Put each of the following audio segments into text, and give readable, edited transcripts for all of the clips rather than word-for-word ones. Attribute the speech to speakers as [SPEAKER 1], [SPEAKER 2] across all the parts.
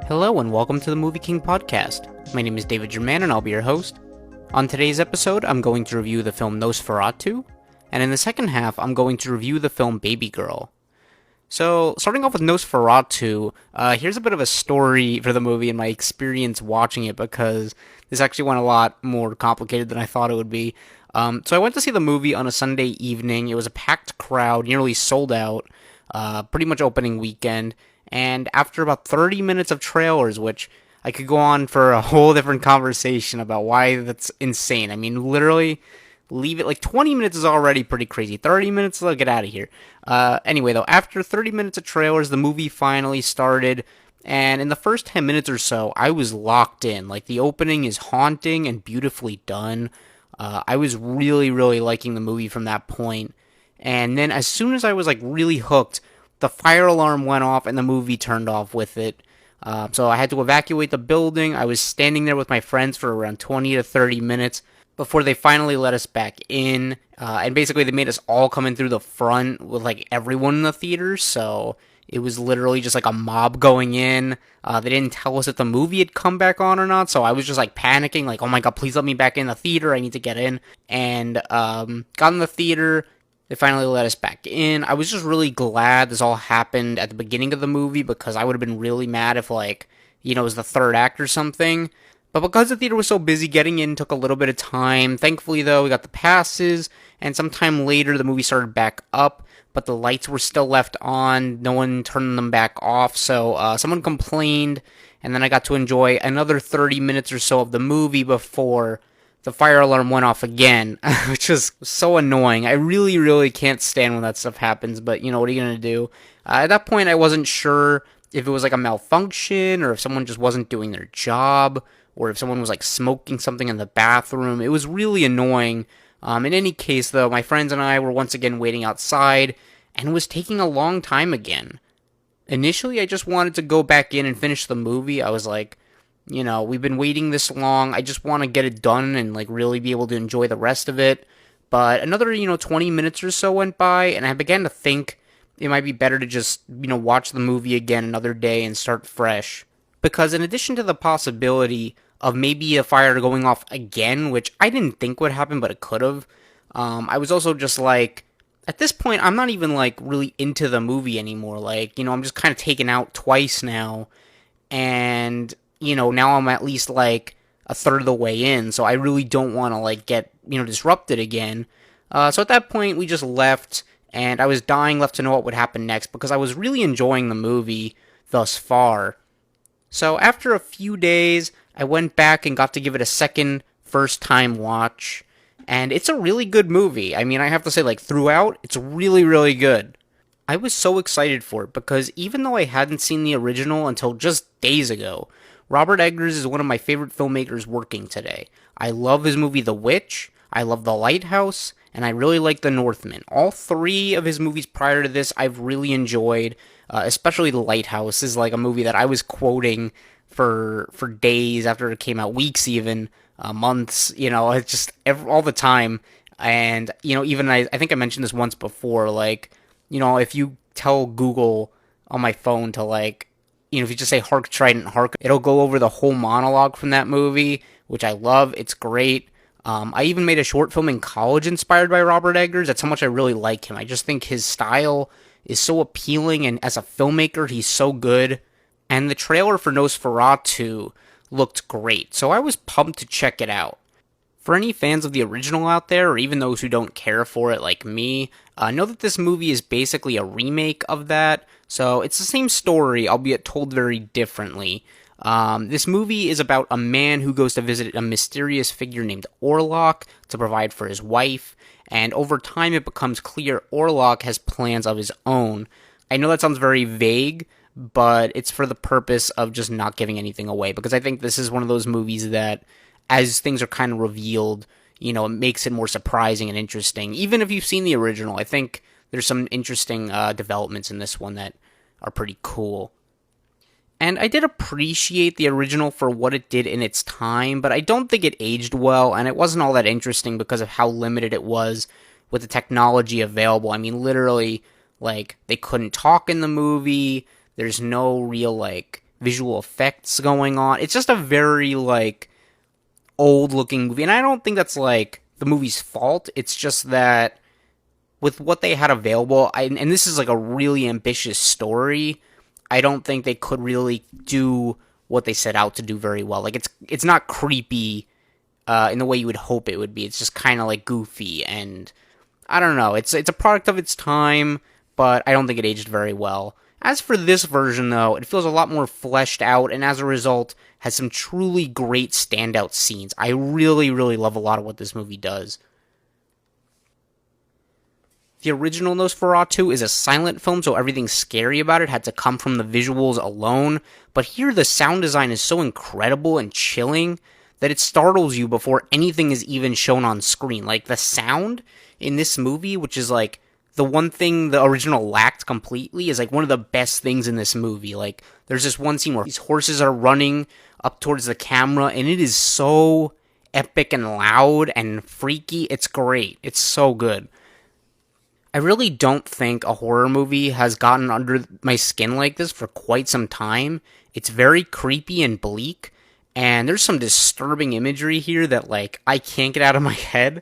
[SPEAKER 1] Hello and welcome to the MovieKing Podcast. My name is David Jurmann and I'll be your host. On today's episode, I'm going to review the film Nosferatu, and in the second half, I'm going to review the film Babygirl. So, starting off with Nosferatu, here's a bit of a story for the movie and my experience watching it, because this actually went a lot more complicated than I thought it would be. So I went to see the movie on a Sunday evening. It was a packed crowd, nearly sold out, pretty much opening weekend. And after about 30 minutes of trailers, which I could go on for a whole different conversation about why that's insane. I mean, literally, leave it, like 20 minutes is already pretty crazy. 30 minutes, I'll get out of here. Anyway, though, after 30 minutes of trailers, the movie finally started. And in the first 10 minutes or so, I was locked in. Like, the opening is haunting and beautifully done. I was really, really liking the movie from that point. And then as soon as I was, like, really hooked, the fire alarm went off and the movie turned off with it. So I had to evacuate the building. I was standing there with my friends for around 20 to 30 minutes before they finally let us back in. And basically they made us all come in through the front with like everyone in the theater. So it was literally just like a mob going in. They didn't tell us if the movie had come back on or not. So I was just like panicking, like, oh my God, please let me back in the theater. I need to get in. And got in the theater. They finally let us back in. I was just really glad this all happened at the beginning of the movie, because I would have been really mad if, like, it was the third act or something. But because the theater was so busy, getting in took a little bit of time. Thankfully, though, we got the passes, and sometime later the movie started back up, but the lights were still left on. No one turned them back off, so someone complained, and then I got to enjoy another 30 minutes or so of the movie before the fire alarm went off again, which was so annoying. I really, really can't stand when that stuff happens, but, what are you going to do? At that point, I wasn't sure if it was like a malfunction, or if someone just wasn't doing their job, or if someone was like smoking something in the bathroom. It was really annoying. In any case, though, my friends and I were once again waiting outside, and it was taking a long time again. Initially, I just wanted to go back in and finish the movie. I was like, we've been waiting this long. I just want to get it done and, like, really be able to enjoy the rest of it. But another, 20 minutes or so went by, and I began to think it might be better to just, watch the movie again another day and start fresh. Because in addition to the possibility of maybe a fire going off again, which I didn't think would happen, but it could have, I was also just like, at this point, I'm not even, like, really into the movie anymore. Like, I'm just kind of taken out twice now, and now I'm at least like a third of the way in, so I really don't want to like get, disrupted again. So at that point, we just left, and I was dying left to know what would happen next, because I was really enjoying the movie thus far. So after a few days, I went back and got to give it a second first-time watch, and it's a really good movie. I mean, I have to say, like, throughout, it's really, really good. I was so excited for it, because even though I hadn't seen the original until just days ago, Robert Eggers is one of my favorite filmmakers working today. I love his movie The Witch, I love The Lighthouse, and I really like The Northman. All three of his movies prior to this I've really enjoyed, especially The Lighthouse is like a movie that I was quoting for days after it came out, weeks even, months, it's just all the time. And, even I think I mentioned this once before, like, if you tell Google on my phone to, like, if you just say Hark Trident Hark, it'll go over the whole monologue from that movie, which I love. It's great. I even made a short film in college inspired by Robert Eggers. That's how much I really like him. I just think his style is so appealing, and as a filmmaker, he's so good. And the trailer for Nosferatu looked great, so I was pumped to check it out. For any fans of the original out there, or even those who don't care for it like me, know that this movie is basically a remake of that. So it's the same story, albeit told very differently. This movie is about a man who goes to visit a mysterious figure named Orlok to provide for his wife, and over time it becomes clear Orlok has plans of his own. I know that sounds very vague, but it's for the purpose of just not giving anything away, because I think this is one of those movies that, as things are kind of revealed, it makes it more surprising and interesting. Even if you've seen the original, I think there's some interesting developments in this one that are pretty cool. And I did appreciate the original for what it did in its time, but I don't think it aged well, and it wasn't all that interesting because of how limited it was with the technology available. I mean, literally, like, they couldn't talk in the movie, there's no real, like, visual effects going on. It's just a very, like, old-looking movie, and I don't think that's, like, the movie's fault. It's just that with what they had available, and this is, like, a really ambitious story, I don't think they could really do what they set out to do very well. Like, it's not creepy in the way you would hope it would be. It's just kind of, like, goofy, and I don't know. It's a product of its time, but I don't think it aged very well. As for this version, though, it feels a lot more fleshed out, and as a result, has some truly great standout scenes. I really, really love a lot of what this movie does. The original Nosferatu is a silent film, so everything scary about it had to come from the visuals alone, but here the sound design is so incredible and chilling that it startles you before anything is even shown on screen. Like, the sound in this movie, which is, like, the one thing the original lacked completely, is, like, one of the best things in this movie. Like, there's this one scene where these horses are running up towards the camera, and it is so epic and loud and freaky. It's great. It's so good. I really don't think a horror movie has gotten under my skin like this for quite some time. It's very creepy and bleak, and there's some disturbing imagery here that, like, I can't get out of my head.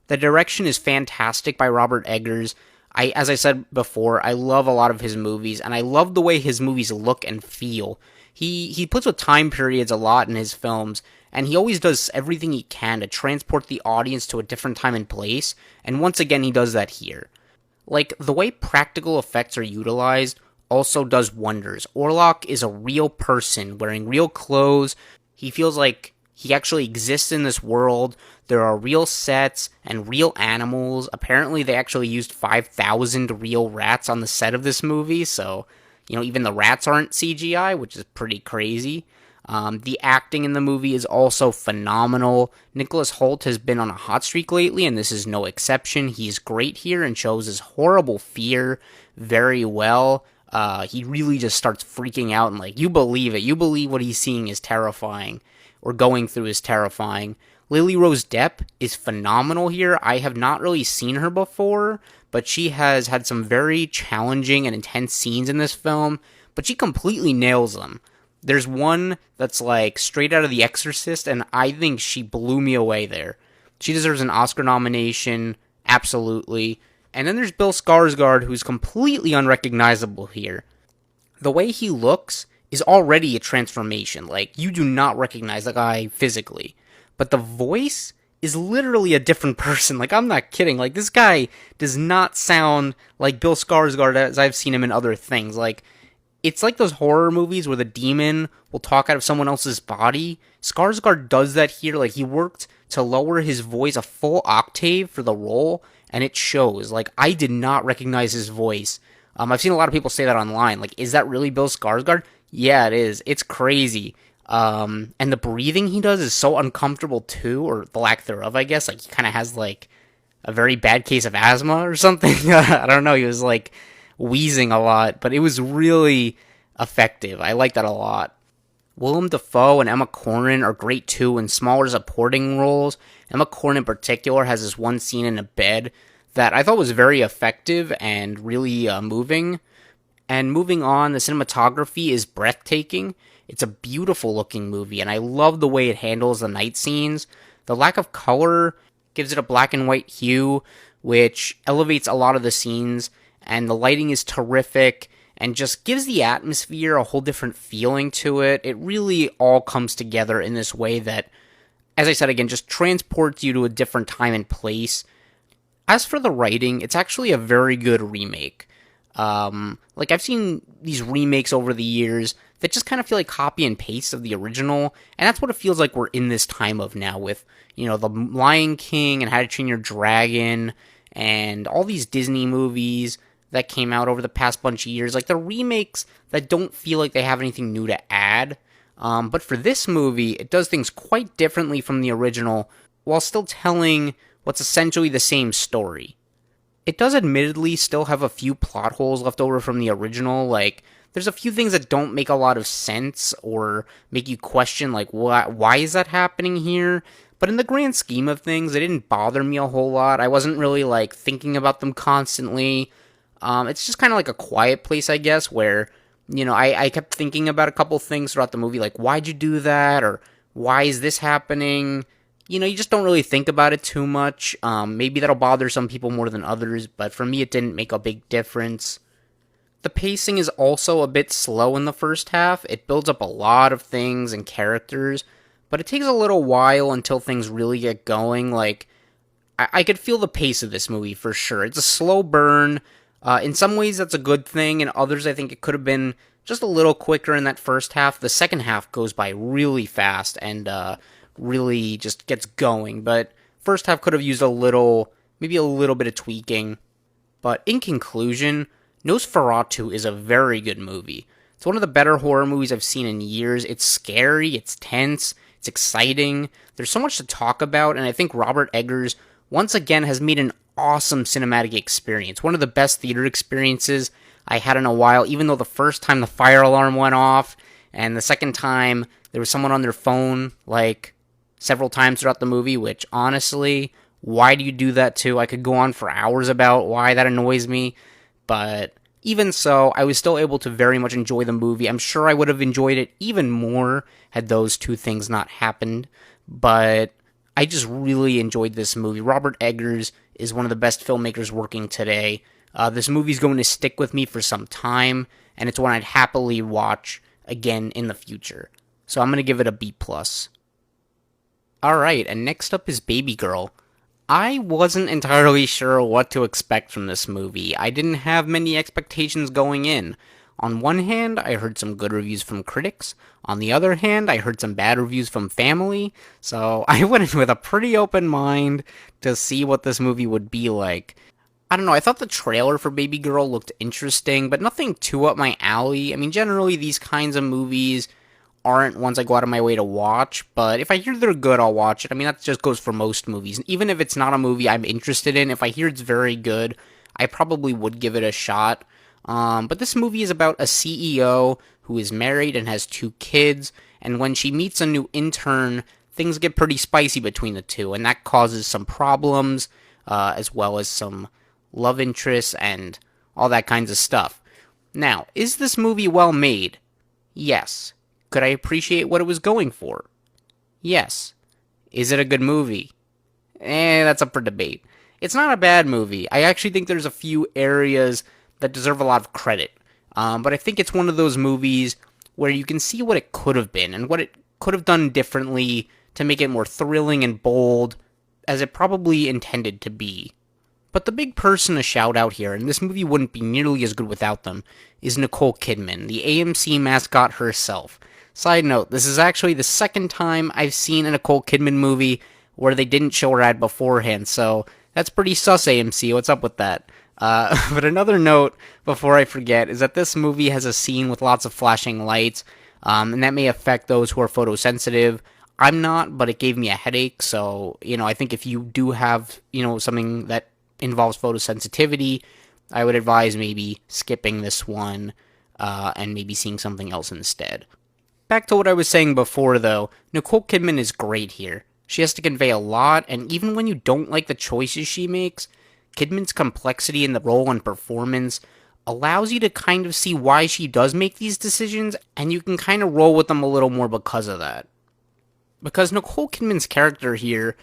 [SPEAKER 1] The direction is fantastic by Robert Eggers. As I said before, I love a lot of his movies, and I love the way his movies look and feel. He puts with time periods a lot in his films, and he always does everything he can to transport the audience to a different time and place, and once again he does that here. Like, the way practical effects are utilized also does wonders. Orlok is a real person wearing real clothes. He feels like he actually exists in this world. There are real sets and real animals. Apparently, they actually used 5,000 real rats on the set of this movie, so, you know, even the rats aren't CGI, which is pretty crazy. The acting in the movie is also phenomenal. Nicholas Hoult has been on a hot streak lately, and this is no exception. He's great here and shows his horrible fear very well. He really just starts freaking out, and, like, you believe it. You believe what he's seeing is terrifying, or going through is terrifying. Lily Rose Depp is phenomenal here. I have not really seen her before, but she has had some very challenging and intense scenes in this film, but she completely nails them. There's one that's, like, straight out of The Exorcist, and I think she blew me away there. She deserves an Oscar nomination, absolutely. And then there's Bill Skarsgård, who's completely unrecognizable here. The way he looks is already a transformation. Like, you do not recognize the guy physically. But the voice is literally a different person. Like, I'm not kidding. Like, this guy does not sound like Bill Skarsgård as I've seen him in other things. Like, it's like those horror movies where the demon will talk out of someone else's body. Skarsgård does that here. Like, he worked to lower his voice a full octave for the role, and it shows. Like, I did not recognize his voice. I've seen a lot of people say that online. Like, is that really Bill Skarsgård? Yeah, it is. It's crazy. And the breathing he does is so uncomfortable too, or the lack thereof, I guess. Like, he kind of has, like, a very bad case of asthma or something. I don't know. He was, like, wheezing a lot, but it was really effective. I like that a lot. Willem Dafoe and Emma Corrin are great too in smaller supporting roles. Emma Corrin in particular has this one scene in a bed that I thought was very effective and really moving. And moving on, the cinematography is breathtaking. It's a beautiful looking movie, and I love the way it handles the night scenes. The lack of color gives it a black and white hue, which elevates a lot of the scenes, and the lighting is terrific and just gives the atmosphere a whole different feeling to it. It really all comes together in this way that, as I said again, just transports you to a different time and place. As for the writing, it's actually a very good remake. Like, I've seen these remakes over the years that just kind of feel like copy and paste of the original, and that's what it feels like we're in this time of now with, you know, The Lion King and How to Train Your Dragon and all these Disney movies that came out over the past bunch of years. Like, the remakes that don't feel like they have anything new to add. But for this movie, it does things quite differently from the original while still telling what's essentially the same story. It does admittedly still have a few plot holes left over from the original. Like, there's a few things that don't make a lot of sense or make you question, like, why is that happening here? But in the grand scheme of things, they didn't bother me a whole lot. I wasn't really, like, thinking about them constantly. It's just kind of like A Quiet Place, I guess, where I kept thinking about a couple things throughout the movie, like, why'd you do that? Or why is this happening? You just don't really think about it too much. Maybe that'll bother some people more than others, but for me, it didn't make a big difference. The pacing is also a bit slow in the first half. It builds up a lot of things and characters, but it takes a little while until things really get going. Like, I could feel the pace of this movie for sure. It's a slow burn. In some ways, that's a good thing. In others, I think it could have been just a little quicker in that first half. The second half goes by really fast and really just gets going. But first half could have used maybe a little bit of tweaking. But in conclusion, Nosferatu is a very good movie. It's one of the better horror movies I've seen in years. It's scary, it's tense, it's exciting. There's so much to talk about, and I think Robert Eggers once again has made an awesome cinematic experience. One of the best theater experiences I had in a while, even though the first time the fire alarm went off, and the second time there was someone on their phone, like, several times throughout the movie, which, honestly, why do you do that too? I could go on for hours about why that annoys me, but even so, I was still able to very much enjoy the movie. I'm sure I would have enjoyed it even more had those two things not happened, but I just really enjoyed this movie. Robert Eggers is one of the best filmmakers working today. This movie's going to stick with me for some time, and it's one I'd happily watch again in the future. So I'm going to give it a B+. Alright, and next up is Babygirl. I wasn't entirely sure what to expect from this movie. I didn't have many expectations going in. On one hand, I heard some good reviews from critics. On the other hand, I heard some bad reviews from family. So I went in with a pretty open mind to see what this movie would be like. I don't know, I thought the trailer for Babygirl looked interesting, but nothing too up my alley. I mean, generally these kinds of movies aren't ones I go out of my way to watch, but if I hear they're good, I'll watch it. I mean, that just goes for most movies. Even if it's not a movie I'm interested in, if I hear it's very good, I probably would give it a shot. But this movie is about a CEO who is married and has 2 kids, and when she meets a new intern, things get pretty spicy between the two, and that causes some problems, as well as some love interests and all that kinds of stuff. Now, is this movie well made? Yes. Could I appreciate what it was going for? Yes. Is it a good movie? That's up for debate. It's not a bad movie. I actually think there's a few areas that deserve a lot of credit. But I think it's one of those movies where you can see what it could have been and what it could have done differently to make it more thrilling and bold, as it probably intended to be. But the big person to shout out here, and this movie wouldn't be nearly as good without them, is Nicole Kidman, the AMC mascot herself. Side note, this is actually the second time I've seen a Nicole Kidman movie where they didn't show her ad beforehand, so that's pretty sus, AMC. What's up with that? But another note, before I forget, is that this movie has a scene with lots of flashing lights, and that may affect those who are photosensitive. I'm not, but it gave me a headache, so, I think if you do have, something that involves photosensitivity, I would advise maybe skipping this one, and maybe seeing something else instead. Back to what I was saying before, though, Nicole Kidman is great here. She has to convey a lot, and even when you don't like the choices she makes, Kidman's complexity in the role and performance allows you to kind of see why she does make these decisions, and you can kind of roll with them a little more because of that. Because Nicole Kidman's character here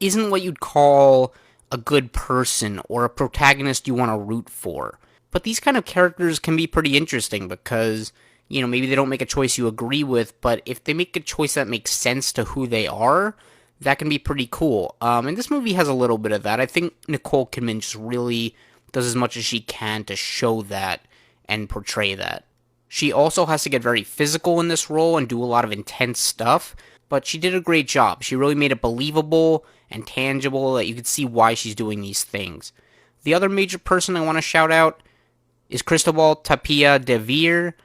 [SPEAKER 1] isn't what you'd call a good person or a protagonist you want to root for. But these kind of characters can be pretty interesting because, maybe they don't make a choice you agree with, but if they make a choice that makes sense to who they are, that can be pretty cool. And this movie has a little bit of that. I think Nicole Kidman just really does as much as she can to show that and portray that. She also has to get very physical in this role and do a lot of intense stuff, but she did a great job. She really made it believable and tangible that you could see why she's doing these things. The other major person I want to shout out is Cristobal Tapia de Veer,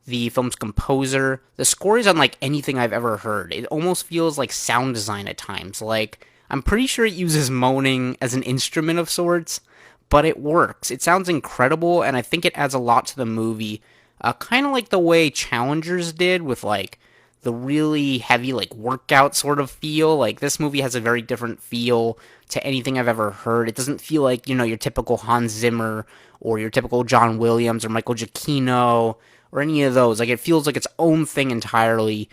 [SPEAKER 1] the film's composer. The score is unlike anything I've ever heard. It almost feels like sound design at times. Like, I'm pretty sure it uses moaning as an instrument of sorts, but it works. It sounds incredible, and I think it adds a lot to the movie. Kind of like the way Challengers did with, like, the really heavy, like, workout sort of feel. Like, this movie has a very different feel to anything I've ever heard. It doesn't feel like, your typical Hans Zimmer or your typical John Williams or Michael Giacchino or any of those. Like, it feels like its own thing entirely,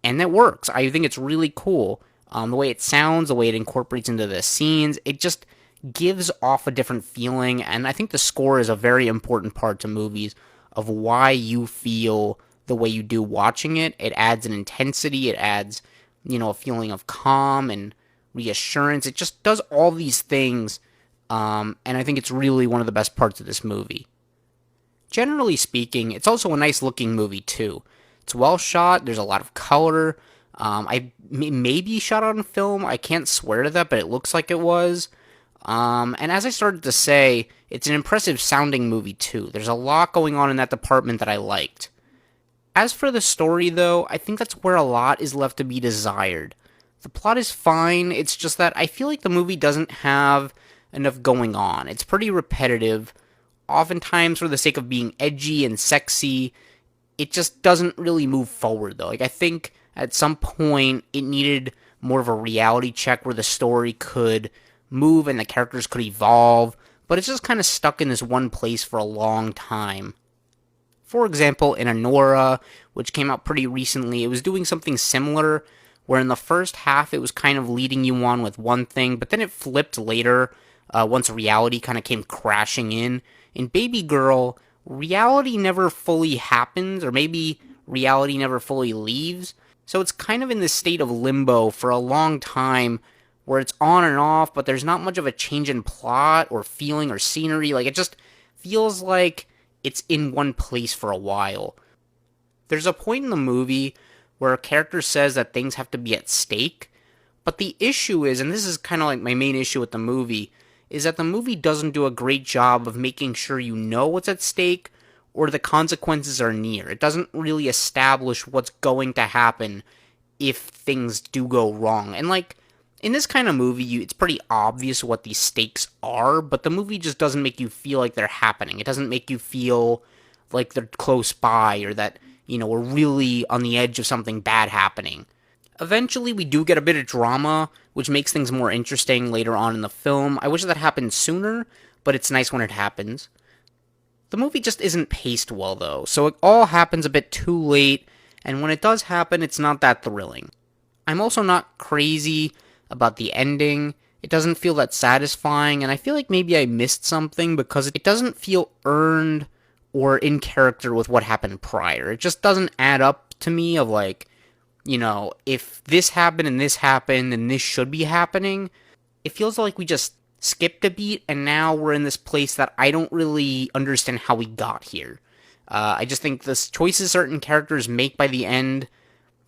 [SPEAKER 1] and that works. I think it's really cool. The way it sounds, the way it incorporates into the scenes, it just gives off a different feeling, and I think the score is a very important part to movies of why you feel the way you do watching it. It adds an intensity, it adds, a feeling of calm and reassurance. It just does all these things, and I think it's really one of the best parts of this movie. Generally speaking, it's also a nice looking movie too. It's well shot, there's a lot of color. I maybe shot on film, I can't swear to that, but it looks like it was. And as I started to say, it's an impressive sounding movie too. There's a lot going on in that department that I liked. As for the story though, I think that's where a lot is left to be desired. The plot is fine, it's just that I feel like the movie doesn't have enough going on. It's pretty repetitive, oftentimes for the sake of being edgy and sexy. It just doesn't really move forward though. Like, I think at some point it needed more of a reality check where the story could move and the characters could evolve, but it's just kind of stuck in this one place for a long time. For example, in Anora, which came out pretty recently, it was doing something similar, where in the first half it was kind of leading you on with one thing, but then it flipped later, once reality kind of came crashing in. In Babygirl, reality never fully happens, or maybe reality never fully leaves, so it's kind of in this state of limbo for a long time, where it's on and off, but there's not much of a change in plot, or feeling, or scenery. Like, it just feels like it's in one place for a while. There's a point in the movie where a character says that things have to be at stake, but the issue is, and this is kind of like my main issue with the movie, is that the movie doesn't do a great job of making sure you know what's at stake, or the consequences are near. It doesn't really establish what's going to happen if things do go wrong. And like, in this kind of movie, it's pretty obvious what these stakes are, but the movie just doesn't make you feel like they're happening. It doesn't make you feel like they're close by, or that, we're really on the edge of something bad happening. Eventually, we do get a bit of drama, which makes things more interesting later on in the film. I wish that happened sooner, but it's nice when it happens. The movie just isn't paced well, though, so it all happens a bit too late, and when it does happen, it's not that thrilling. I'm also not crazy about the ending. It doesn't feel that satisfying, and I feel like maybe I missed something because it doesn't feel earned or in character with what happened prior. It just doesn't add up to me of like, if this happened and this happened and this should be happening. It feels like we just skipped a beat and now we're in this place that I don't really understand how we got here. I just think the choices certain characters make by the end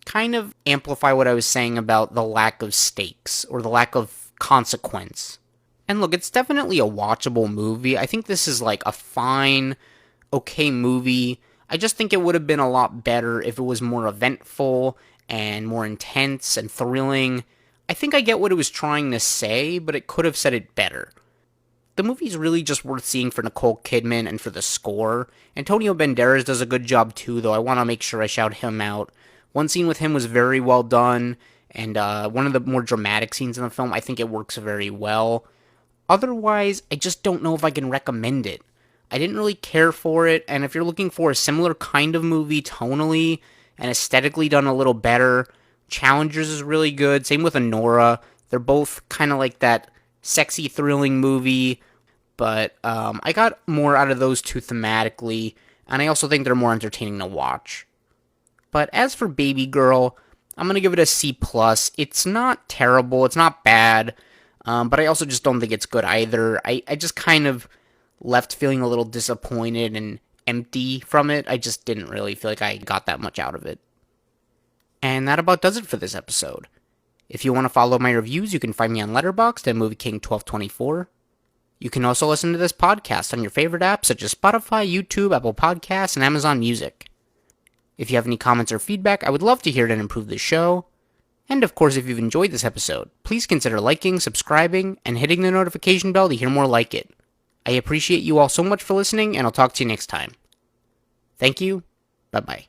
[SPEAKER 1] kind of amplify what I was saying about the lack of stakes or the lack of consequence. And look, it's definitely a watchable movie. I think this is like a fine, okay movie. I just think it would have been a lot better if it was more eventful and more intense and thrilling. I think I get what it was trying to say, but it could have said it better. The movie's really just worth seeing for Nicole Kidman and for the score. Antonio Banderas does a good job too, though I want to make sure I shout him out. One scene with him was very well done, and one of the more dramatic scenes in the film, I think it works very well. Otherwise, I just don't know if I can recommend it. I didn't really care for it, and if you're looking for a similar kind of movie tonally and aesthetically done a little better, Challengers is really good. Same with Anora. They're both kind of like that sexy, thrilling movie, but I got more out of those two thematically, and I also think they're more entertaining to watch. But as for Babygirl, I'm going to give it a C+. It's not terrible, it's not bad, but I also just don't think it's good either. I just kind of left feeling a little disappointed and empty from it. I just didn't really feel like I got that much out of it. And that about does it for this episode. If you want to follow my reviews, you can find me on Letterboxd at MovieKing1224. You can also listen to this podcast on your favorite apps such as Spotify, YouTube, Apple Podcasts, and Amazon Music. If you have any comments or feedback, I would love to hear it and improve the show. And of course, if you've enjoyed this episode, please consider liking, subscribing, and hitting the notification bell to hear more like it. I appreciate you all so much for listening, and I'll talk to you next time. Thank you. Bye-bye.